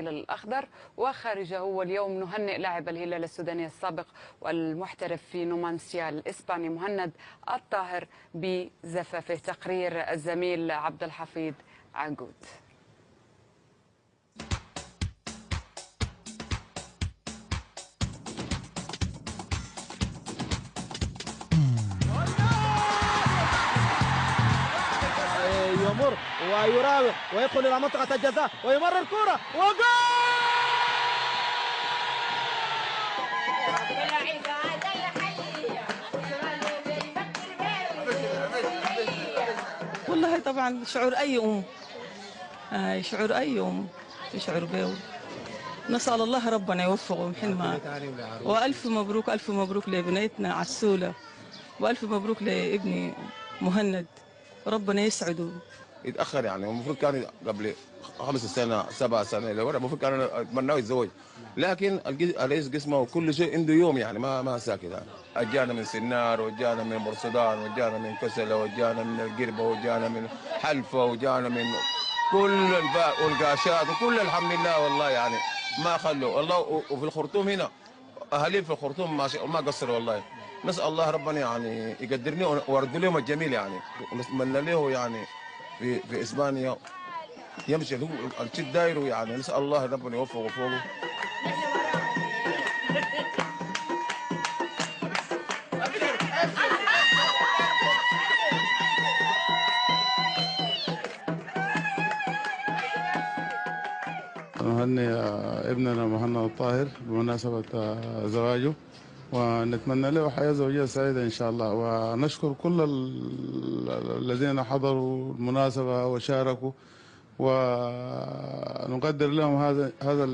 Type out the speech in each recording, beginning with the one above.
الأخضر وخارجه. واليوم نهنئ لاعب الهلال السوداني السابق والمحترف في نومانسيا الإسباني مهند الطاهر بزفافه. تقرير الزميل عبد الحفيظ عقود. يمر ويراوغ ويدخل الى منطقه الجزاء ويمر الكره وجول. والله طبعا شعور اي ام، شعور اي ام يشعر به. نسال الله ربنا يوفقهم حلما، والف مبروك الف مبروك لبنيتنا عسوله، والف مبروك لابني مهند، ربنا يسعده. يتاخر يعني المفروض كان قبل 5 سنة 7 سنة لورا المفروض كان اتمناه يتزوج، لكن الرئيس قسمه كل شيء عنده يوم يعني ما ساكت يعني. اجانا من سنار وجانا من بورسودان وجانا من كسله وجانا من القربه وجانا من حلفه وجانا من كل الباء والقاشات وكل الحمد لله والله يعني ما خلوا والله. وفي الخرطوم هنا اهالينا في الخرطوم ما قصروا والله. نسال الله ربنا يعني يقدرني ويرد لهم الجميل يعني، ونتمنى له يعني في اسبانيا يمشي الشيء دايره يعني. نسال الله ربنا يوفقه فوقه. نهني ابننا مهند الطاهر بمناسبة زواجه، ونتمنى له حياة زوجية سعيدة إن شاء الله، ونشكر كل الذين حضروا المناسبة وشاركوا، ونقدر لهم هذا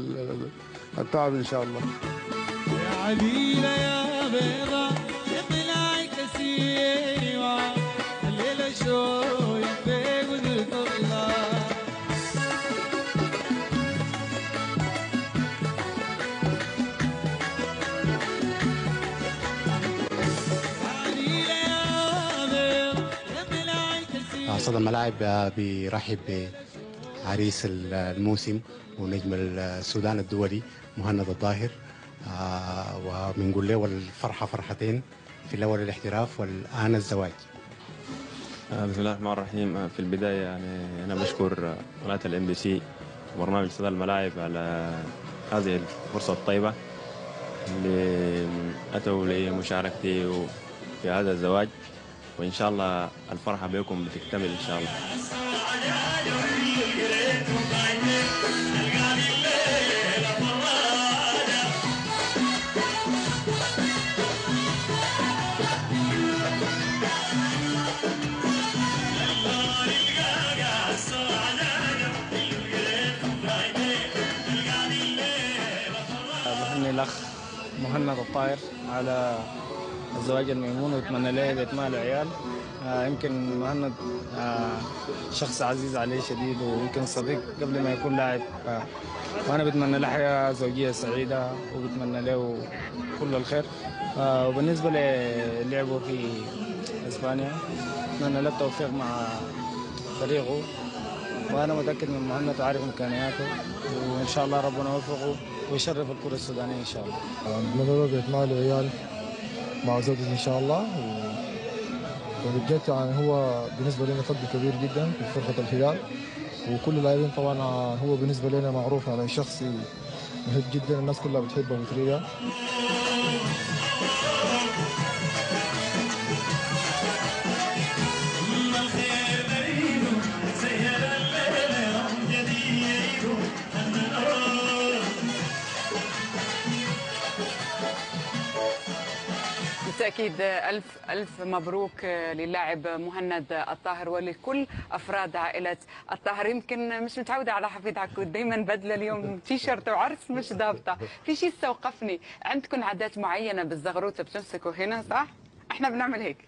التعب إن شاء الله. يا عليلة يا بيضة يطلعي كسيوة الليلة شو يفيق وذكر الله. صدى الملاعب بيرحب بعريس الموسم ونجم السودان الدولي مهند الطاهر، وبنقول له الفرحة فرحتين، في الأول الاحتراف والآن الزواج. بسم الله الرحمن الرحيم. في البداية يعني أنا بشكر قناة الام بي سي وبرنامج صدى الملاعب على هذه الفرصة الطيبة اللي أتوا لمشاركتي في هذا الزواج، وإن شاء الله الفرحة بكم بتكتمل إن شاء الله. بهني الأخ مهند الطاهر على الزواج الميمون، واتمنى له بإتمام العيال. يمكن مهند شخص عزيز عليه شديد، ويمكن صديق قبل ما يكون لاعب، وانا بتمنى له حياه زوجيه سعيده وبتمنى له كل الخير. وبالنسبه للعبه في اسبانيا اتمنى له التوفيق مع فريقه، وانا متاكد من مهند وعارف امكانياته، وان شاء الله ربنا يوفقه ويشرف الكره السودانيه ان شاء الله. اتمنى له بإتمام العيال مع زوجته ان شاء الله. وبجد يعني هو بالنسبه لنا فضل كبير جدا في فرقه الهلال، وكل اللاعبين طبعا هو بالنسبه لنا معروف يعني شخص محب جدا، الناس كلها بتحبه مثليا. بالتأكيد ألف مبروك للاعب مهند الطاهر ولكل أفراد عائلة الطاهر. يمكن مش متعودة على حفيظ عقود، دايما بدلة، اليوم تيشرت وعرس مش ضابطة. في شيء استوقفني، عندكم عادات معينة بالزغروطة بتمسكوا هنا صح؟ احنا بنعمل هيك.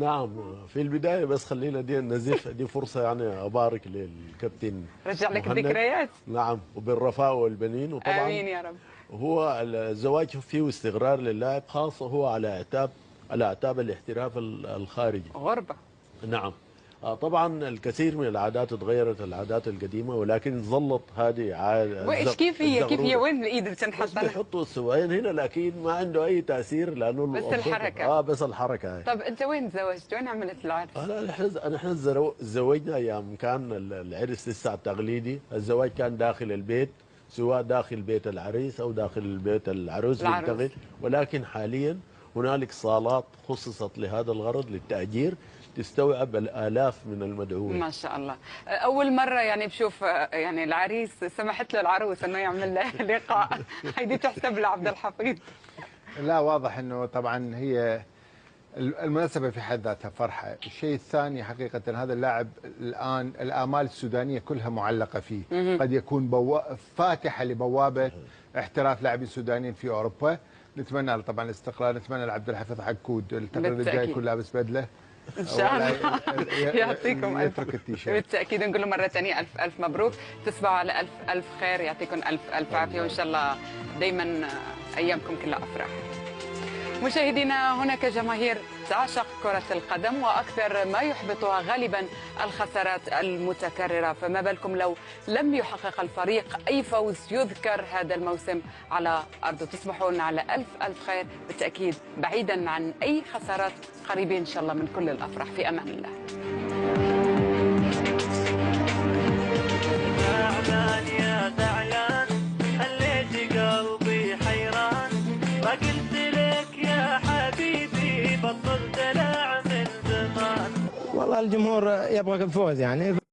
نعم في البداية، بس خلينا دي نزيف دي فرصة يعني أبارك للكابتن رجع لك مهند. الذكريات. نعم، وبالرفاء والبنين، وطبعا آمين يا رب. هو الزواج فيه استقرار للاعب، خاصة هو على أعتاب الاحتراف الخارجي. غربة. نعم، طبعا الكثير من العادات تغيرت، العادات القديمه، ولكن ظلت هذه عاده. وايش كيف هي وين الايد بتنحط؟ بيحطوا السواين هنا، لكن ما عنده اي تاثير لانه بس الحركه. بس الحركه هاي. طب انت وين تزوجت؟ وين عملت العرس؟ احنا تزوجنا ايام كان العرس لسه التقليدي، الزواج كان داخل البيت، سواء داخل بيت العريس او داخل بيت العروس بينتقل. ولكن حاليا هنالك صالات خصصت لهذا الغرض للتأجير تستوعب الآلاف من المدعوين. ما شاء الله. أول مرة يعني بشوف يعني العريس سمحت له العروس إنه يعمل له لقاء، هيدي تحسب لعبد الحفيظ. لا واضح إنه طبعا هي المناسبة في حد ذاتها فرحة. الشيء الثاني حقيقة هذا اللاعب الآن الآمال السودانية كلها معلقة فيه، قد يكون فاتحة لبوابة احتراف لاعبين سودانيين في أوروبا. نتمنى له طبعا الاستقرار، نتمنى لعبد الحفيظ عقود، التقرير الجاي يكون لابس بدله ان شاء الله. يعطيكم يترك التيشيرت. بالتاكيد نقول له مره ثانيه الف الف مبروك، تصبحوا على الف الف خير، يعطيكم الف الف عافيه، وان شاء الله دائما ايامكم كلها افراح. مشاهدينا، هناك جماهير تعشق كرة القدم وأكثر ما يحبطها غالبا الخسارات المتكررة، فما بالكم لو لم يحقق الفريق أي فوز يذكر هذا الموسم على أرضه. تصبحون على ألف ألف خير بالتأكيد، بعيدا عن أي خسارات، قريبين إن شاء الله من كل الأفراح. في أمان الله. زعلان يا زعلان، خليت قلبي حيران، ما قلت لك يا حبيبي بطل دلع من زمان. والله الجمهور يبغى الفوز يعني.